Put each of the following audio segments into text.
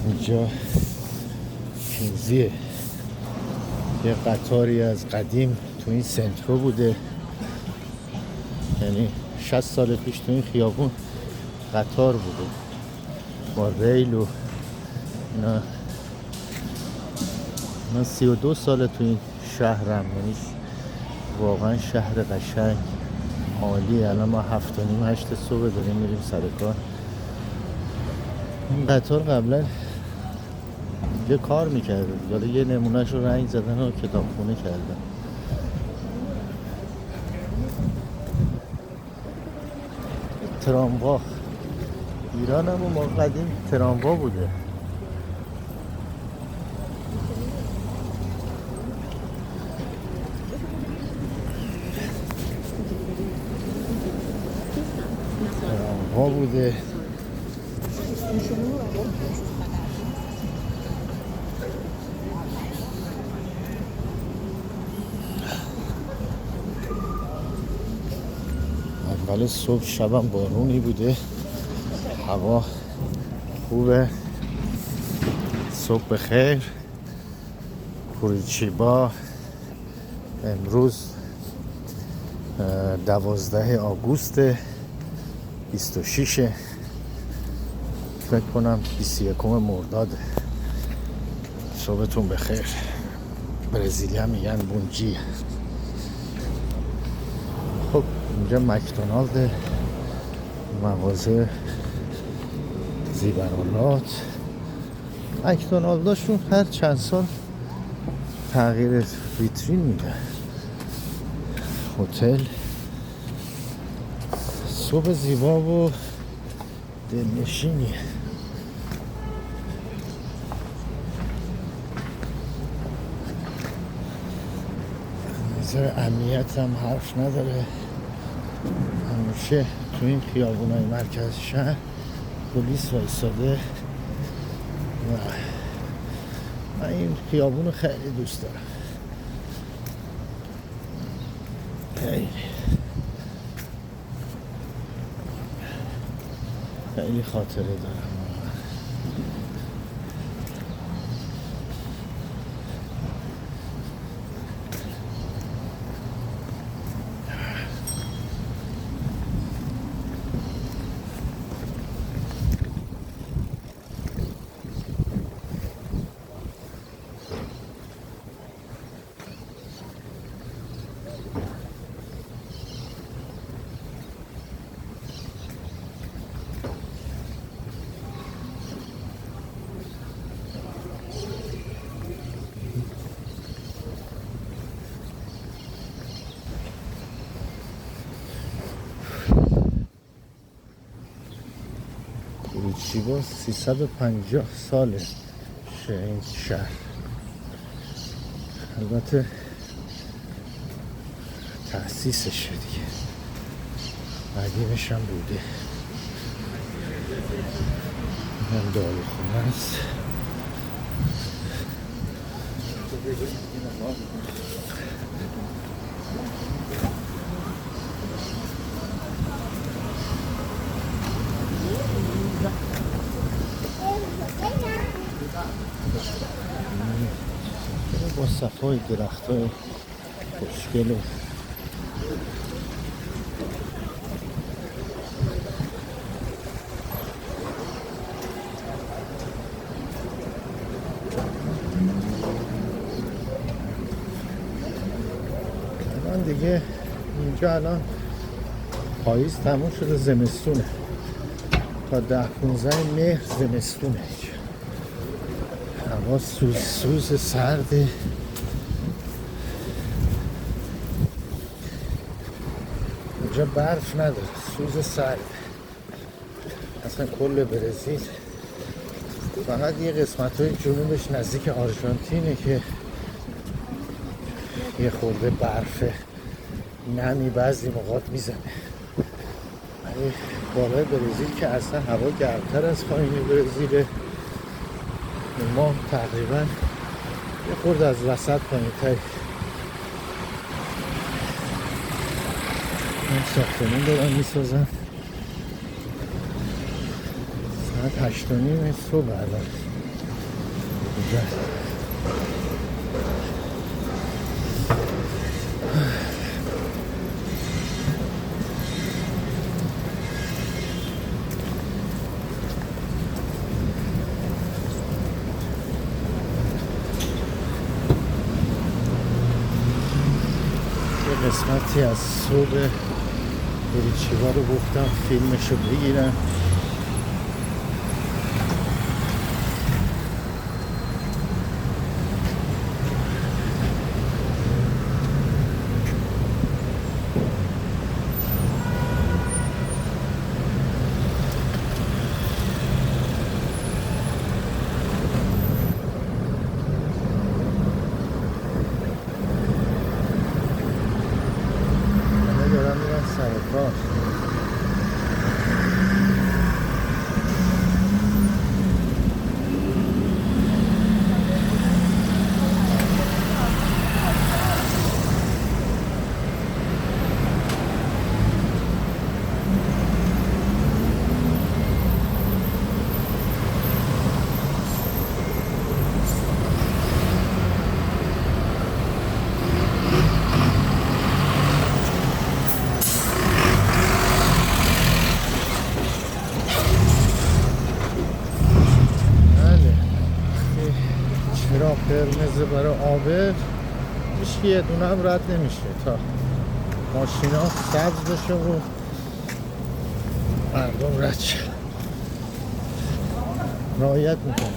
اینجا کینزیه، یه قطاری از قدیم تو این سنترو بوده، یعنی 60 سال پیش تو این خیابون قطار بوده با ریل و اینا. من 32 سال تو این شهرم، یعنی واقعا شهر قشنگ عالیه. الان ما 7:30 8 صبح داریم میریم سر کار. این قطار قبلا یه کار میکرده، حالا یه نمونهش رو رنگ زدن و کتابخونه کردن. تراموا ایران هم ما قدیم تراموا بوده. تراموا بوده. اول صبح شبم بارونی بوده، هوا خوبه. صبح بخیر. کوریچیبا امروز 12 آگوست 26 فکر کنم 21 مرداد. صبحتون بخیر. برزیلی هم میگن بونجی. خب اینجا مکدونالد، مغازه زیبرالات. مکدونالداشون هر چند سال تغییر ویترین میده. هتل صبح زیبا و دلنشینی. نظر امنیت هم حرف نداره. همیشه تو این خیابونای مرکز شهر پلیس وایساده و من این خیابون خیلی دوست دارم. خیلی خاطره دارم. کوریچیبا 350 ساله این شهر. البته تأسیسشه دیگه، قدیمش هم بوده. هم داروخونه است. با صفای درختای خوشگل. الان دیگه اینجا الان پاییز تموم شده، زمستونه. تا 10-15 مهر زمستونه. هوا سوز سرده. اینجا برف نداره، سوز سرده. اصلا کل برزیل فقط یه قسمت های جنوبش نزدیک آرژانتینه که یه خورده برفه نمی بعضی موقات میزنه. ولی بالای برزیل که اصلا هوا گرمتر از پایین برزیله. ما تقریبا یه خورده از وسط پایین تری. این ساختمون دارن میسازن. ساعت 8:30 صبح الان. میگن. یه قسمتی از صبح بریچیوا رو گفتم فیلمشو بگیرم. دارم میرم سر کار. چراغ قرمز برای آبر هیچ یه دونه هم رد نمیشه تا ماشینا سبز بشه و مردم رد شه. رعایت میکنه.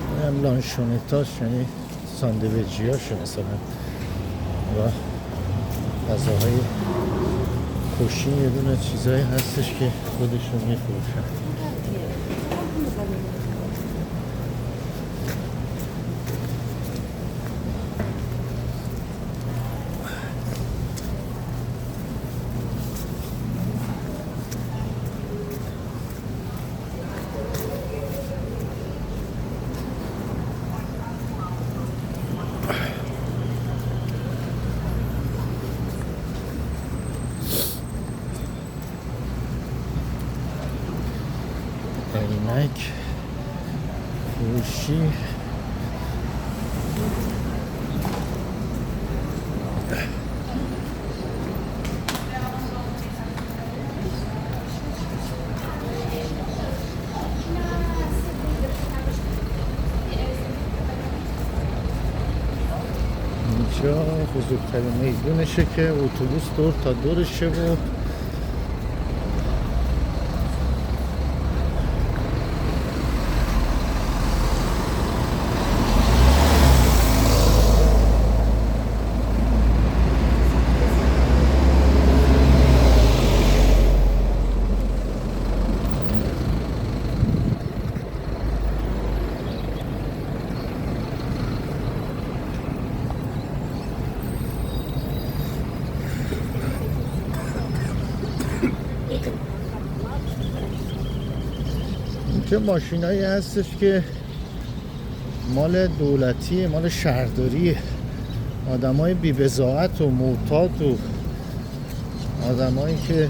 این هم لانشونتاش، یعنی ساندویجی هاشو مثلا و غذاهای کوشین. یه دونه چیزایی هستش که خودشون میفروشن. عینک فروشی. اینجا بزرگترین میدونشه که اتوبوس دور تا دورشه و چه ماشینایی هستش که مال دولتیه، مال شهرداریه. آدمای بی بضاعت و معتاد و آدمایی که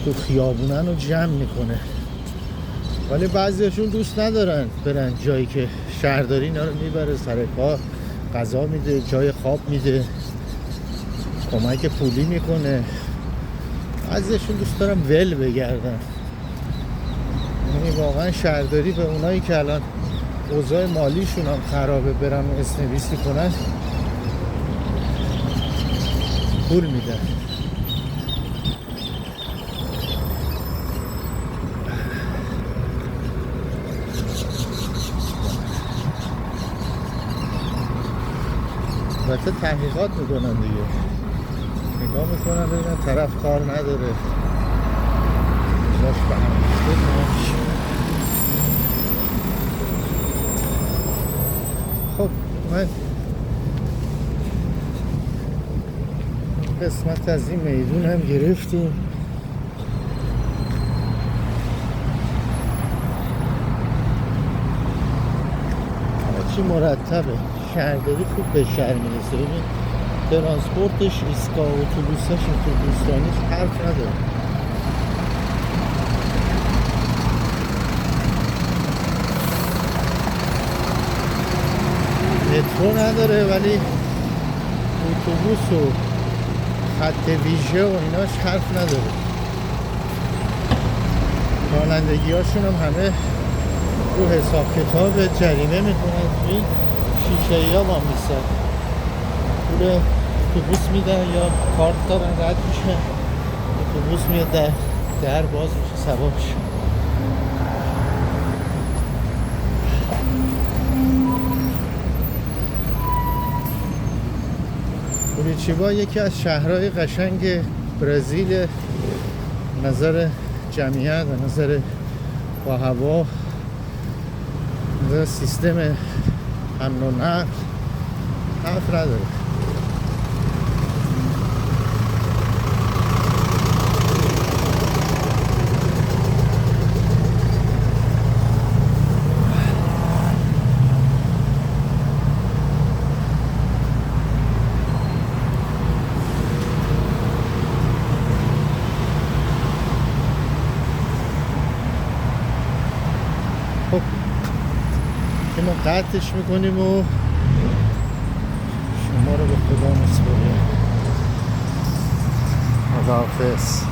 تو خیابونن رو جمع میکنه. ولی بعضیشون دوست ندارن برن جایی که شهرداری اینا رو میبره سر کار، غذا میده، جای خواب میده، کمک پولی میکنه. بعضیشون دوست دارن ول بگردن. یعنی واقعا شهرداری به اونایی که الان اوضاع مالیشون هم خرابه برن اسنویسی کنن پول میدن. البته تحقیقات میکنن دیگه، نگاه میکنن ببینن طرف کار نداره باش به هم ریخته. خب من قسمت از این میدون هم گرفتیم. چی مرتبه، شهرداری خوب به شهر میرسه. ببین ترانسپورتش، ایستگاه اتوبوساش، اتوبوسرانیش حرف نداره. مترو نداره ولی اتوبوس و خط ویژه و ایناش حرف نداره. رانندگی هاشون هم همه رو حساب کتاب جریمه میکنن، توی شیشه ها با میسن پول اتوبوس میدن یا کارت دارن رد میشن، اتوبوس میاد در باز میشه سوارش. کوریچیبا یکی از شهرهای قشنگ برزیل، نظر جمعیت و نظر با هوا، نظر سیستم حمل و نقل حرف نداره. خب اینو قطعش میکنیم و شما رو به خدا میسپاریم. خداحافظ.